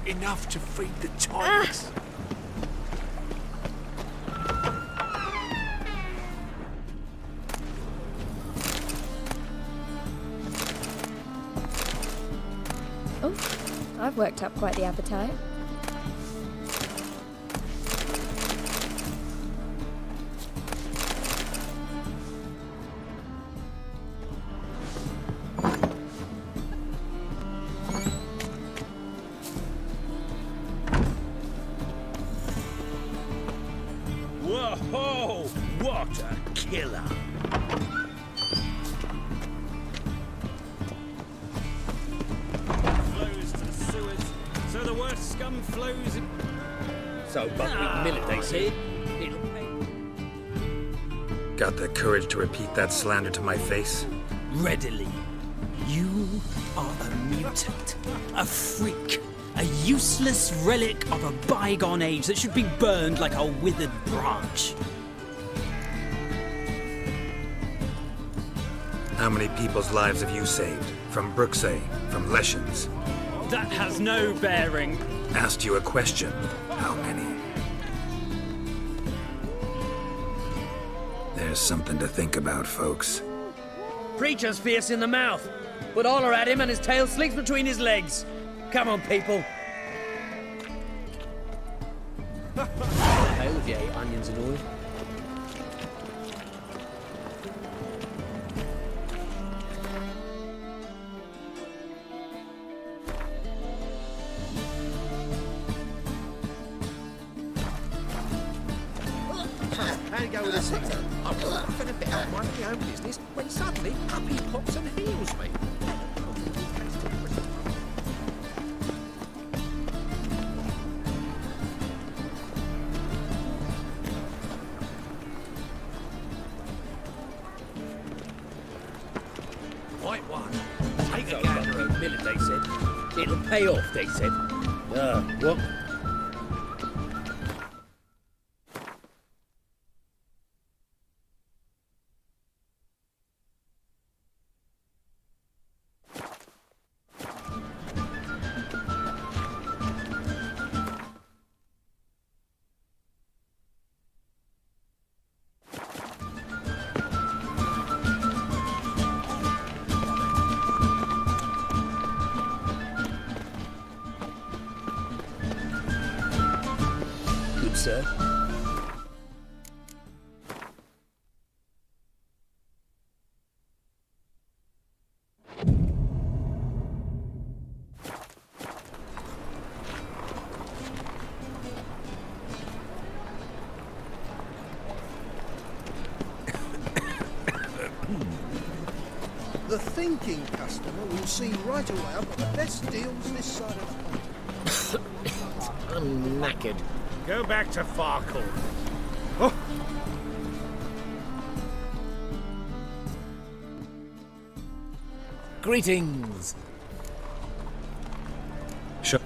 Enough to feed the tigers. Oh, I've worked up quite the appetite. Whoa! What a killer! Flows to the sewers, so the worst scum flows in... So buckwheat millet, they say. It'll pay. Got the courage to repeat that slander to my face? Readily. You are a mutant, a freak, a useless relic of a bygone age that should be burned like a withered branch. How many people's lives have you saved? From Brooksay, from Leshens? That has no bearing. Asked you a question. How many? There's something to think about, folks. Preacher's fierce in the mouth, but holler at him and his tail slinks between his legs. Come on, people. Tail if you ate onions and oil. How you go with this thing? I was laughing a bit out minding my own business when suddenly up he pops and heals me. Right one. Take So a gander. buckwheat millet, they said. It'll pay off, they said. What? Good, sir. The thinking customer will see right away I've got the best deals this side of the pond. I'm knackered. Go back to Farkle. Greetings. Sure.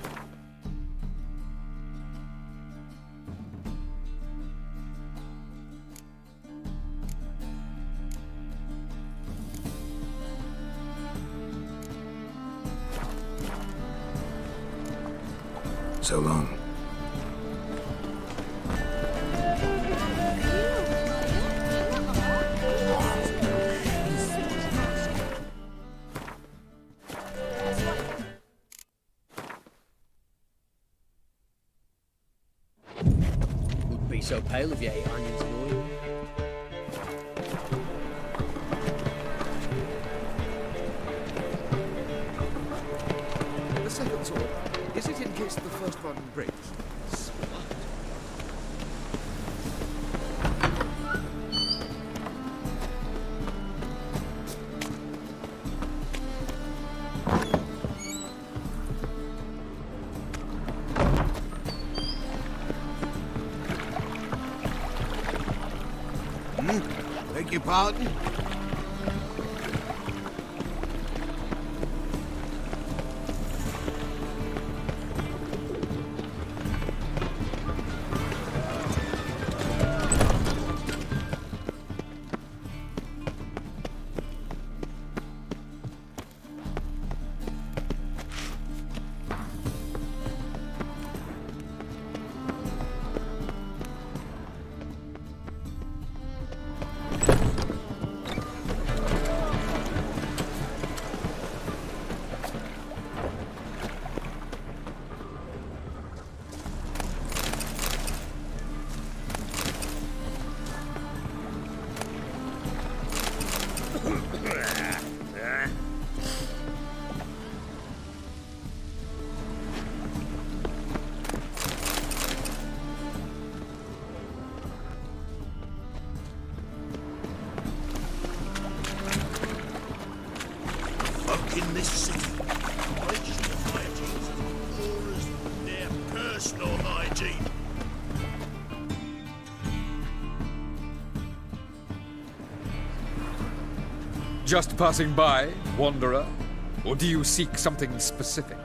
So long. Wouldn't be so pale if you ate onions and oil. The second sword, is it in case the first one breaks? Beg your pardon? Just passing by, wanderer? Or do you seek something specific?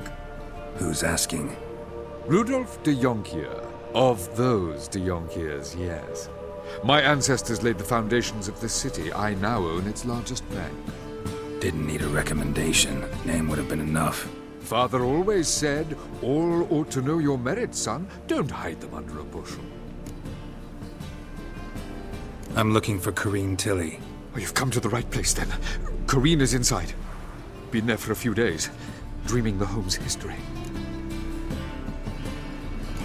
Who's asking? Rudolf de Jonkier. Of those de Jonkiers, yes. My ancestors laid the foundations of this city. I now own its largest bank. Didn't need a recommendation. Name would have been enough. Father always said, all ought to know your merits, son. Don't hide them under a bushel. I'm looking for Corrine Tilly. Oh, you've come to the right place, then. Corrine is inside. Been there for a few days, dreaming the home's history.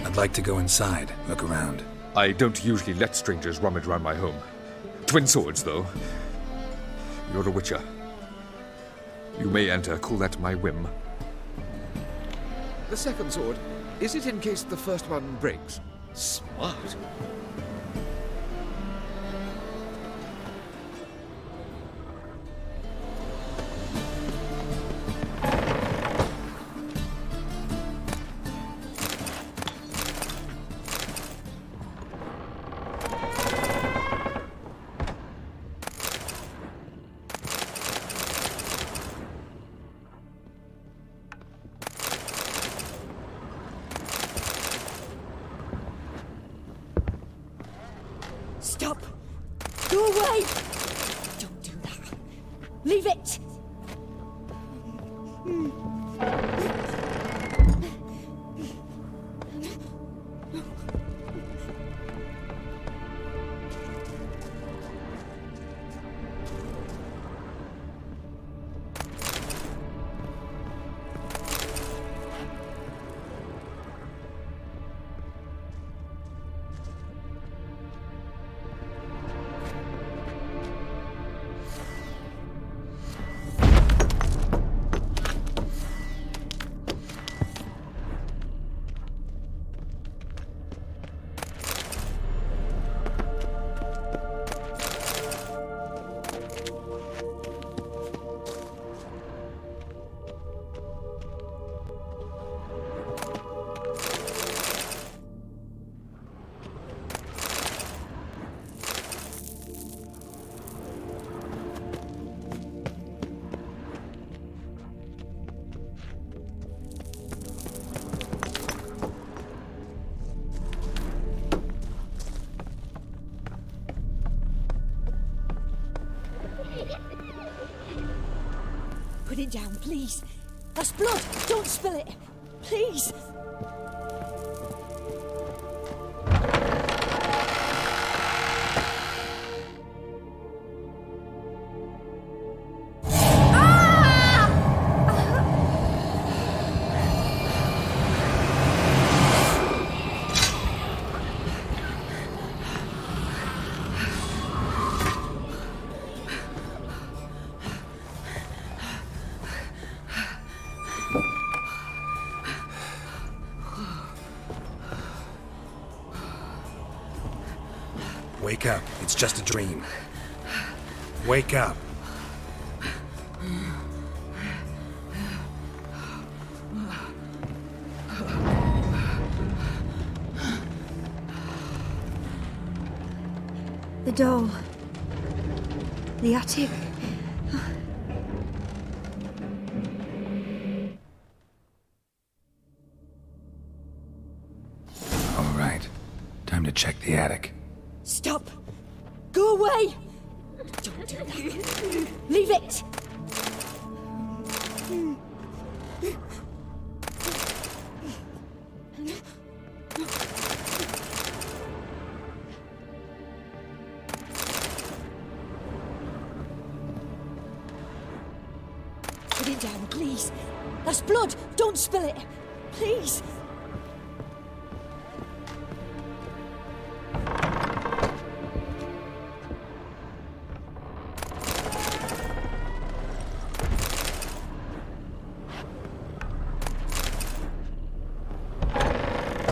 I'd like to go inside, look around. I don't usually let strangers rummage around my home. Twin swords, though. You're a witcher. You may enter, call that my whim. The second sword, is it in case the first one breaks? Smart. Stop! Go away! Don't do that. Leave it! Put it down, please. That's blood. Don't spill it. Please. Wake up. It's just a dream. Wake up. The door. The attic. All right. Time to check the attic. Stop! Go away! Don't do that. Leave it! Put it down, please. That's blood. Don't spill it. Please.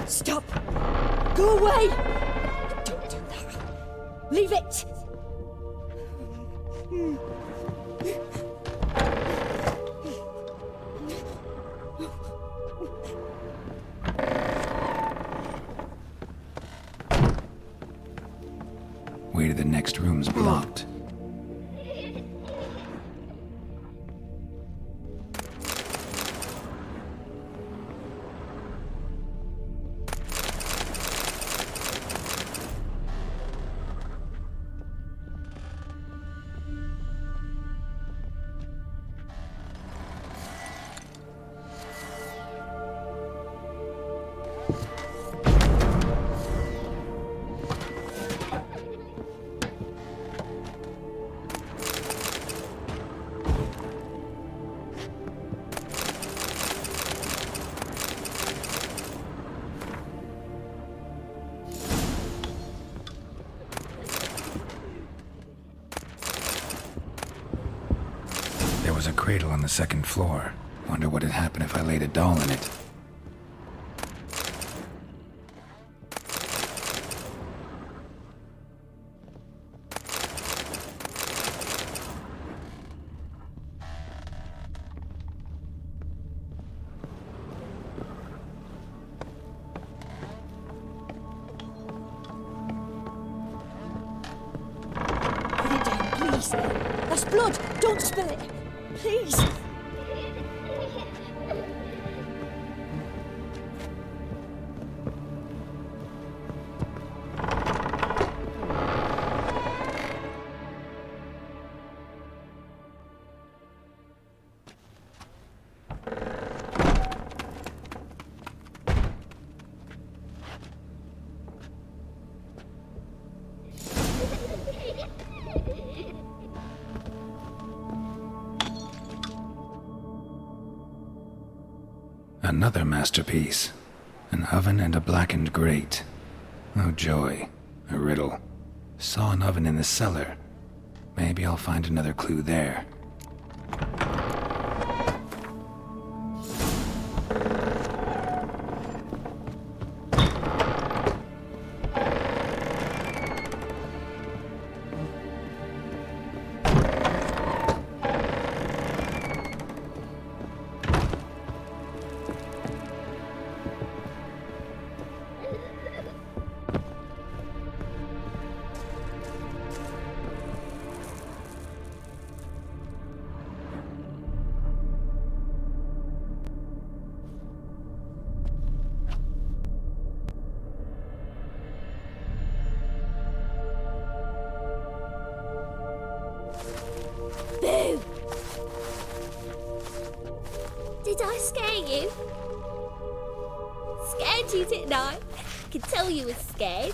Stop! Go away! Don't do that. Leave it! Way to the next room's blocked. cradle on the second floor. Wonder what'd happen if I laid a doll in it. Put it down, please. That's blood. Don't spill it. Please. Another masterpiece. An oven and a blackened grate. Oh joy. A riddle. Saw an oven in the cellar. Maybe I'll find another clue there. Boo! Did I scare you? Scared you, didn't I? I could tell you was scared.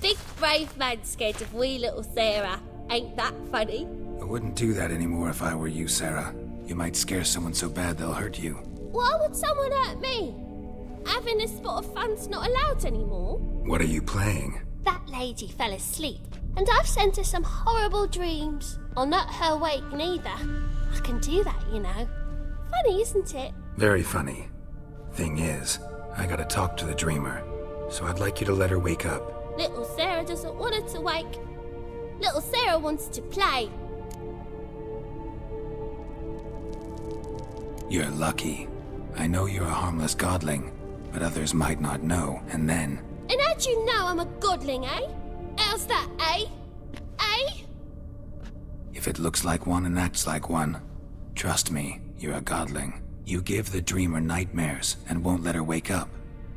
Big brave man scared of wee little Sarah. Ain't that funny? I wouldn't do that anymore if I were you, Sarah. You might scare someone so bad they'll hurt you. Why would someone hurt me? Having a spot of fun's not allowed anymore. What are you playing? That lady fell asleep, and I've sent her some horrible dreams. I'll not her wake neither. I can do that, you know. Funny, isn't it? Very funny. Thing is, I gotta talk to the dreamer, so I'd like you to let her wake up. Little Sarah doesn't want her to wake. Little Sarah wants to play. You're lucky. I know you're a harmless godling, but others might not know, and then... And how'd you know I'm a godling, eh? How's that, eh? Eh? If it looks like one and acts like one, trust me, you're a godling. You give the dreamer nightmares and won't let her wake up.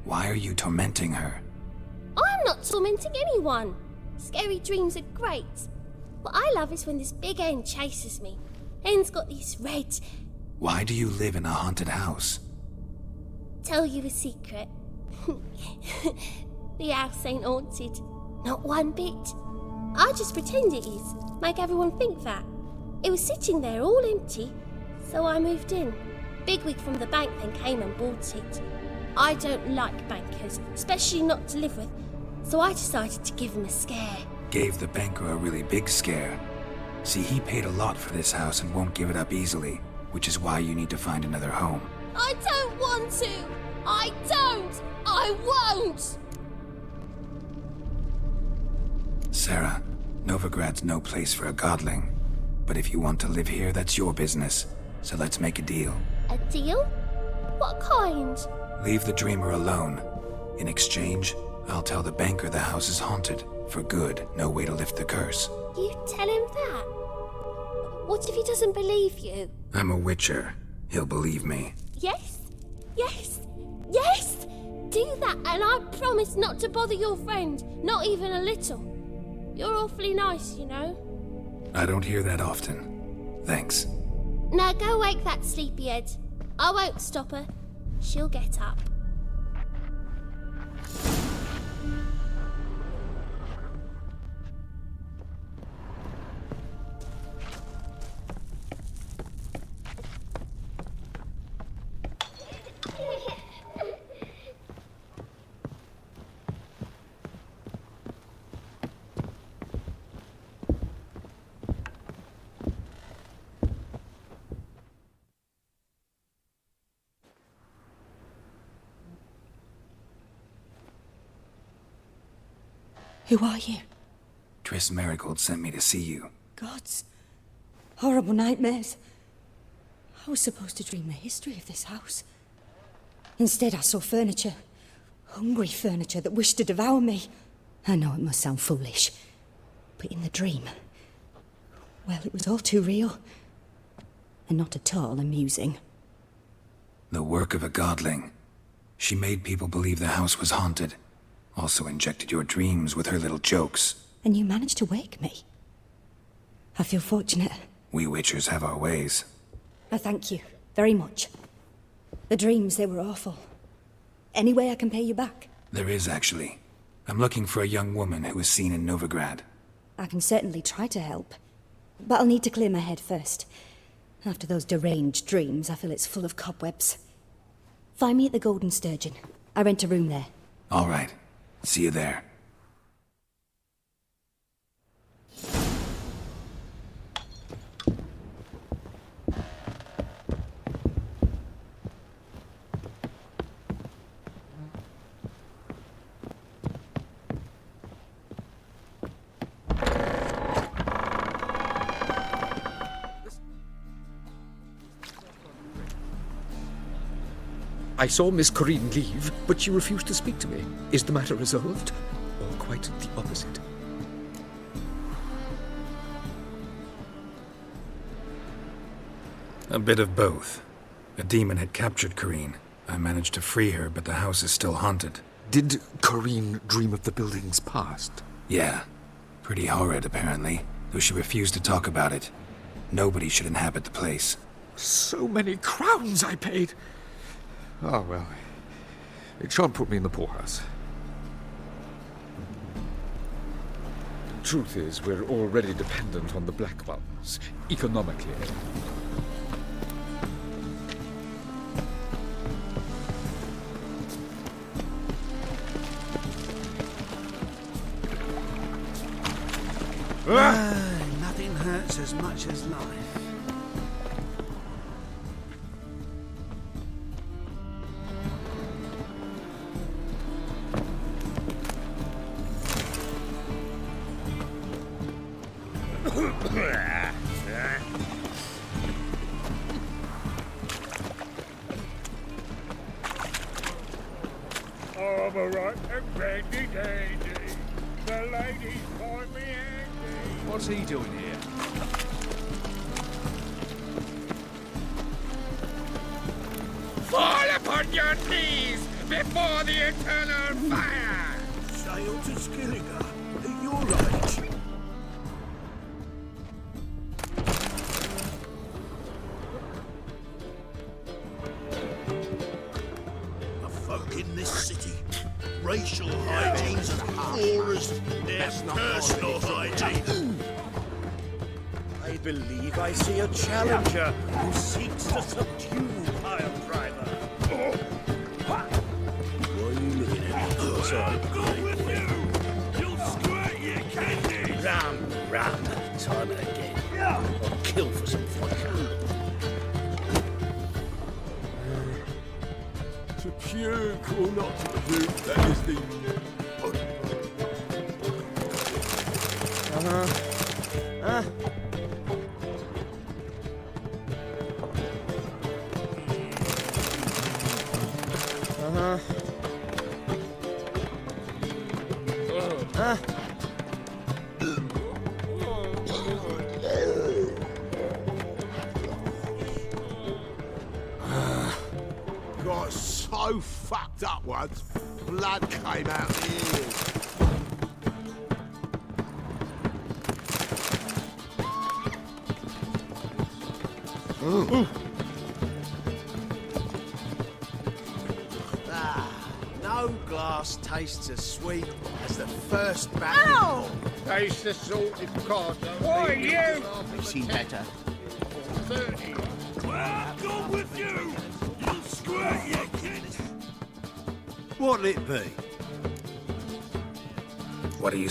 Why are you tormenting her? I'm not tormenting anyone. Scary dreams are great. What I love is when this big hen chases me. Hen's got these red... Why do you live in a haunted house? Tell you a secret. The house ain't haunted. Not one bit. I just pretend it is. Make everyone think that. It was sitting there all empty, so I moved in. Bigwig from the bank then came and bought it. I don't like bankers, especially not to live with, so I decided to give him a scare. Gave the banker a really big scare. See, he paid a lot for this house and won't give it up easily, which is why you need to find another home. I don't want to! I don't! I won't! Sarah, Novigrad's no place for a godling. But if you want to live here, that's your business. So let's make a deal. A deal? What kind? Leave the dreamer alone. In exchange, I'll tell the banker the house is haunted. For good, no way to lift the curse. You tell him that? What if he doesn't believe you? I'm a witcher. He'll believe me. Yes? Yes? Yes! Do that and I promise not to bother your friend. Not even a little. You're awfully nice, you know. I don't hear that often. Thanks. Now go wake that sleepyhead. I won't stop her. She'll get up. Who are you? Triss Marigold sent me to see you. Gods. Horrible nightmares. I was supposed to dream the history of this house. Instead, I saw furniture. Hungry furniture that wished to devour me. I know it must sound foolish, but in the dream, well, it was all too real. And not at all amusing. The work of a godling. She made people believe the house was haunted. Also injected your dreams with her little jokes. And you managed to wake me. I feel fortunate. We Witchers have our ways. I thank you very much. The dreams, they were awful. Any way I can pay you back? There is, actually. I'm looking for a young woman who was seen in Novigrad. I can certainly try to help. But I'll need to clear my head first. After those deranged dreams, I feel it's full of cobwebs. Find me at the Golden Sturgeon. I rent a room there. All right. See you there. I saw Miss Corinne leave, but she refused to speak to me. Is the matter resolved? Or quite the opposite? A bit of both. A demon had captured Corinne. I managed to free her, but the house is still haunted. Did Corinne dream of the building's past? Yeah. Pretty horrid, apparently. Though she refused to talk about it. Nobody should inhabit the place. So many crowns I paid! Oh, well. It shan't put me in the poorhouse. Truth is, we're already dependent on the Black Ones, economically. Nothing hurts as much as life. I'm a right and dandy dandy. The ladies find me handy. What's he doing here? Fall upon your knees before the eternal fire! Sail to Skillinger at your age. The folk in this city, racial hygiene's as poor as their personal hygiene. I believe I see a challenger who seeks to subdue Pile Driver. What are you looking at? I'll go with you! You'll squirt your candy! Ram, time and again. I'll kill for some vodka. To puke or not to puke, that is the... Got so fucked up once, blood came out the ears. No glass tastes as sweet as the first battle. Taste the salted cod. Why, you? You've seen better. 30. Well, go with you. You'll squirt your kids. What'll it be? What are you...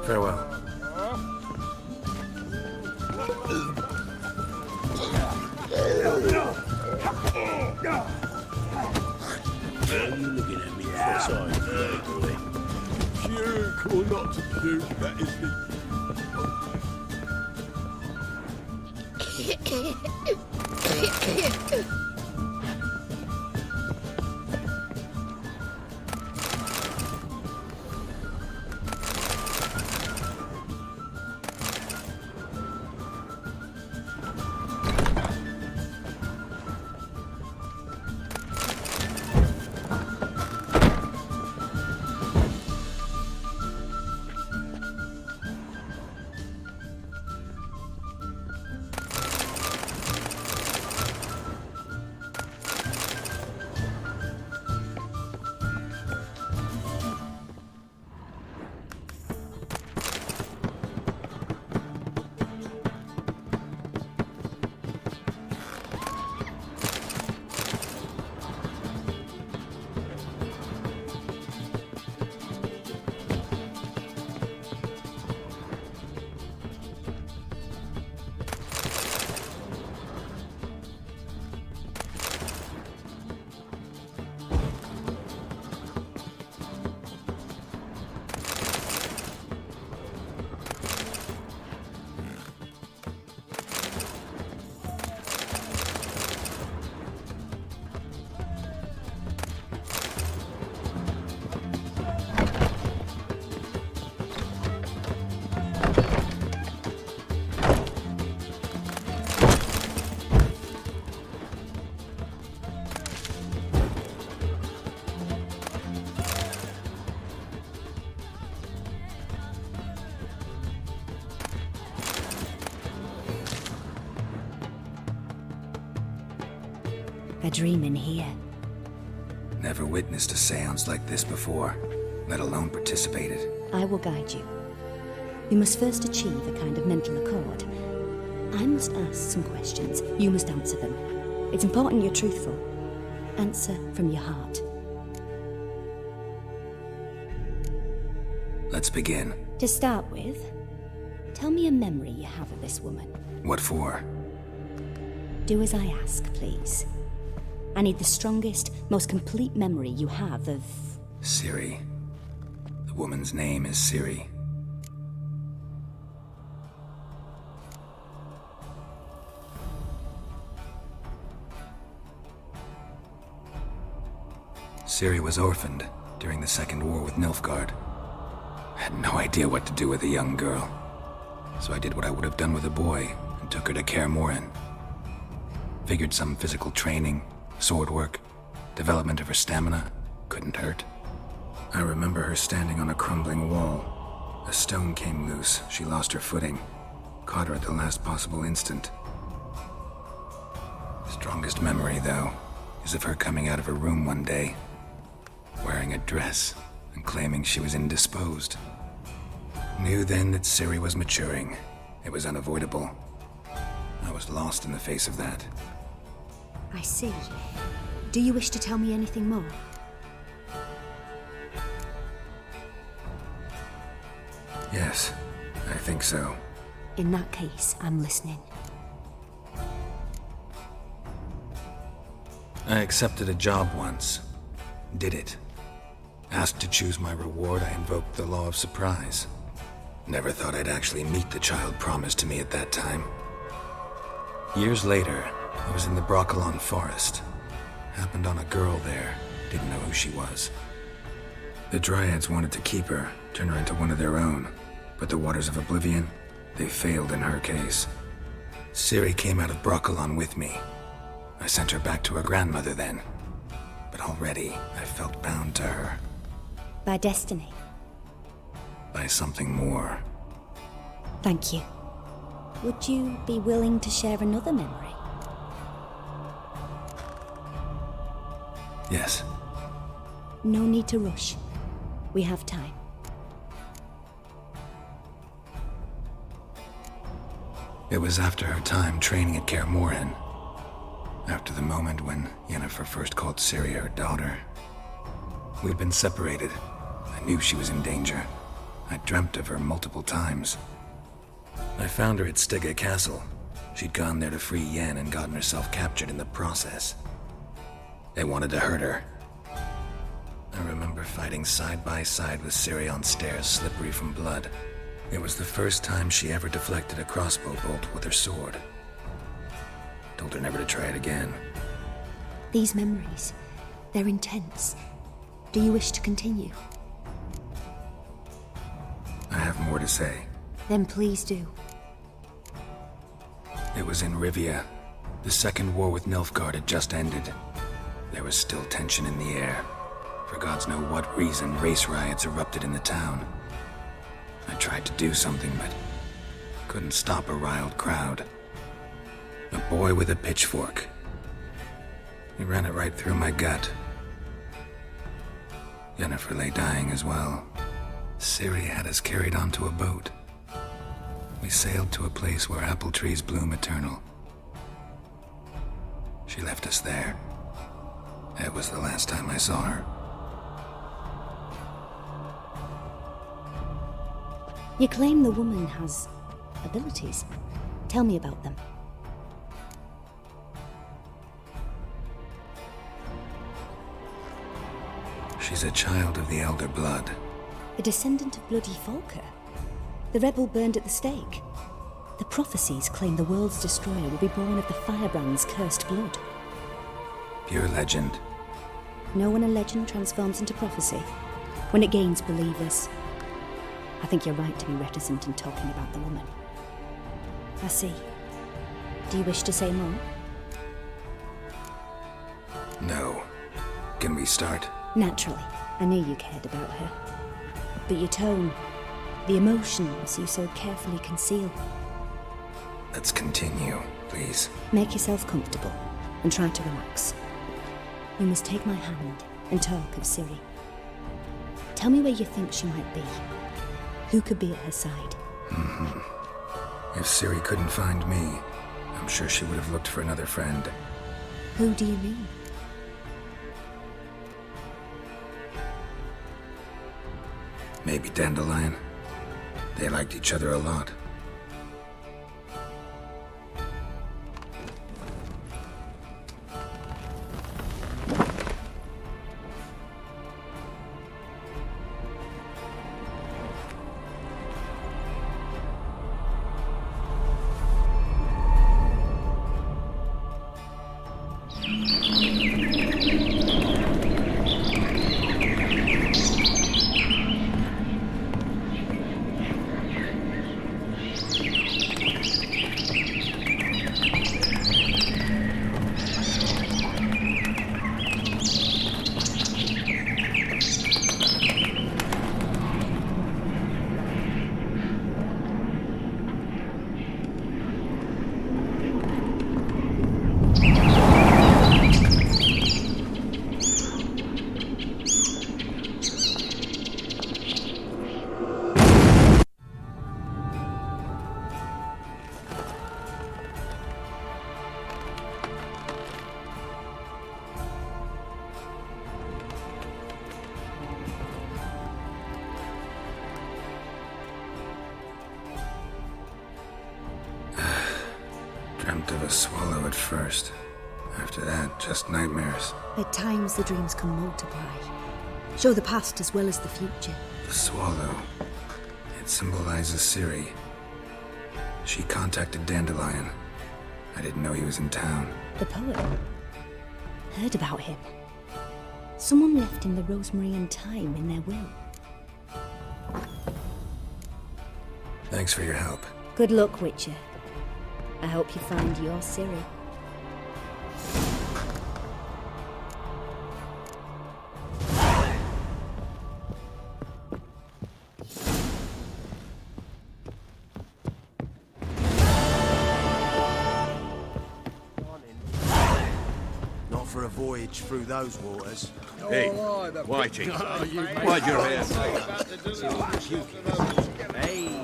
Farewell. Why are you looking at me cross-eyed, boy? Duke or not to Duke, that is the... A dream in here. Never witnessed a seance like this before, let alone participated. I will guide you. You must first achieve a kind of mental accord. I must ask some questions. You must answer them. It's important you're truthful. Answer from your heart. Let's begin. To start with, tell me a memory you have of this woman. What for? Do as I ask, please. I need the strongest, most complete memory you have of... Ciri. The woman's name is Ciri. Ciri was orphaned during the Second War with Nilfgaard. I had no idea what to do with a young girl. So I did what I would have done with a boy and took her to Kaer Morhen. Figured some physical training, sword work, development of her stamina couldn't hurt. I remember her standing on a crumbling wall. A stone came loose. She lost her footing. Caught her at the last possible instant. Strongest memory, though, is of her coming out of her room one day, wearing a dress and claiming she was indisposed. Knew then that Ciri was maturing. It was unavoidable. I was lost in the face of that. I see. Do you wish to tell me anything more? Yes, I think so. In that case, I'm listening. I accepted a job once. Did it. Asked to choose my reward, I invoked the law of surprise. Never thought I'd actually meet the child promised to me at that time. Years later, I was in the Broccolon forest. Happened on a girl there. Didn't know who she was. The Dryads wanted to keep her, turn her into one of their own. But the Waters of Oblivion, they failed in her case. Ciri came out of Broccolon with me. I sent her back to her grandmother then. But already, I felt bound to her. By destiny. By something more. Thank you. Would you be willing to share another memory? Yes. No need to rush. We have time. It was after her time training at Kaer Morhen. After the moment when Yennefer first called Ciri her daughter. We'd been separated. I knew she was in danger. I dreamt of her multiple times. I found her at Stega Castle. She'd gone there to free Yen and gotten herself captured in the process. They wanted to hurt her. I remember fighting side by side with Ciri on stairs slippery from blood. It was the first time she ever deflected a crossbow bolt with her sword. Told her never to try it again. These memories, they're intense. Do you wish to continue? I have more to say. Then please do. It was in Rivia. The second war with Nilfgaard had just ended. There was still tension in the air. For gods know what reason, race riots erupted in the town. I tried to do something, but couldn't stop a riled crowd. A boy with a pitchfork. He ran it right through my gut. Yennefer lay dying as well. Ciri had us carried onto a boat. We sailed to a place where apple trees bloom eternal. She left us there. That was the last time I saw her. You claim the woman has abilities. Tell me about them. She's a child of the Elder Blood. A descendant of bloody Volker. The rebel burned at the stake. The prophecies claim the world's destroyer will be born of the firebrand's cursed blood. Pure legend. Know when a legend transforms into prophecy? When it gains believers. I think you're right to be reticent in talking about the woman. I see. Do you wish to say more? No. Can we start? Naturally. I knew you cared about her. But your tone, the emotions you so carefully conceal. Let's continue, please. Make yourself comfortable and try to relax. You must take my hand and talk of Ciri. Tell me where you think she might be. Who could be at her side? If Ciri couldn't find me, I'm sure she would have looked for another friend. Who do you mean? Maybe Dandelion. They liked each other a lot. Dreamt of a swallow at first. After that, just nightmares. At times the dreams can multiply. Show the past as well as the future. The swallow. It symbolizes Ciri. She contacted Dandelion. I didn't know he was in town. The poet. Heard about him. Someone left him the rosemary and thyme in their will. Thanks for your help. Good luck, Witcher. I hope you find your Ciri. Not for a voyage through those waters. Hey, Whitey, why'd your hair? Hey.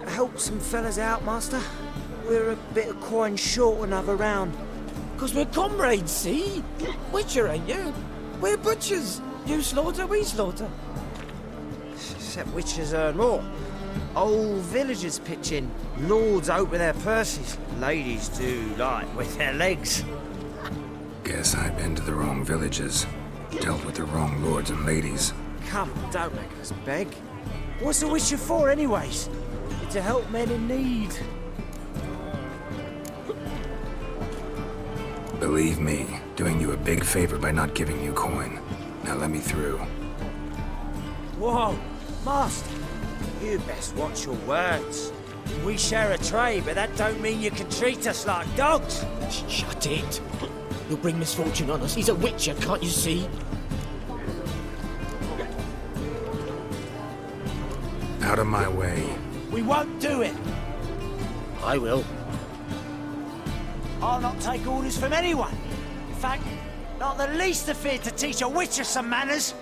Help some fellas out, master. We're a bit of coin short another round. Because we're comrades, see? Witcher, ain't you? We're butchers. You slaughter, we slaughter. Except witchers earn more. Old villagers pitch in. Lords out with their purses. Ladies do like with their legs. Guess I've been to the wrong villages. Dealt with the wrong lords and ladies. Come, don't make us beg. What's a witcher for, anyways? It's to help men in need. Believe me, doing you a big favor by not giving you coin. Now let me through. Whoa, Master. You best watch your words. We share a trade, but that don't mean you can treat us like dogs. Shut it. You'll bring misfortune on us. He's a witcher, can't you see? Out of my way. We won't do it. I will. I'll not take orders from anyone. In fact, not the least afeard to teach a witcher some manners.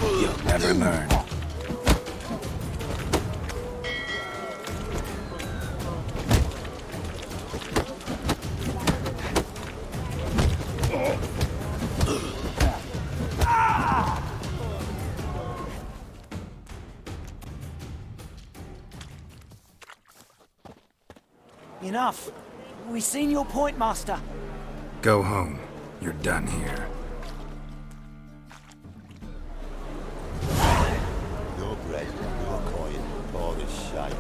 You'll never learn. Enough. We've seen your point, Master. Go home. You're done here. Your bread, your coin, all this shite.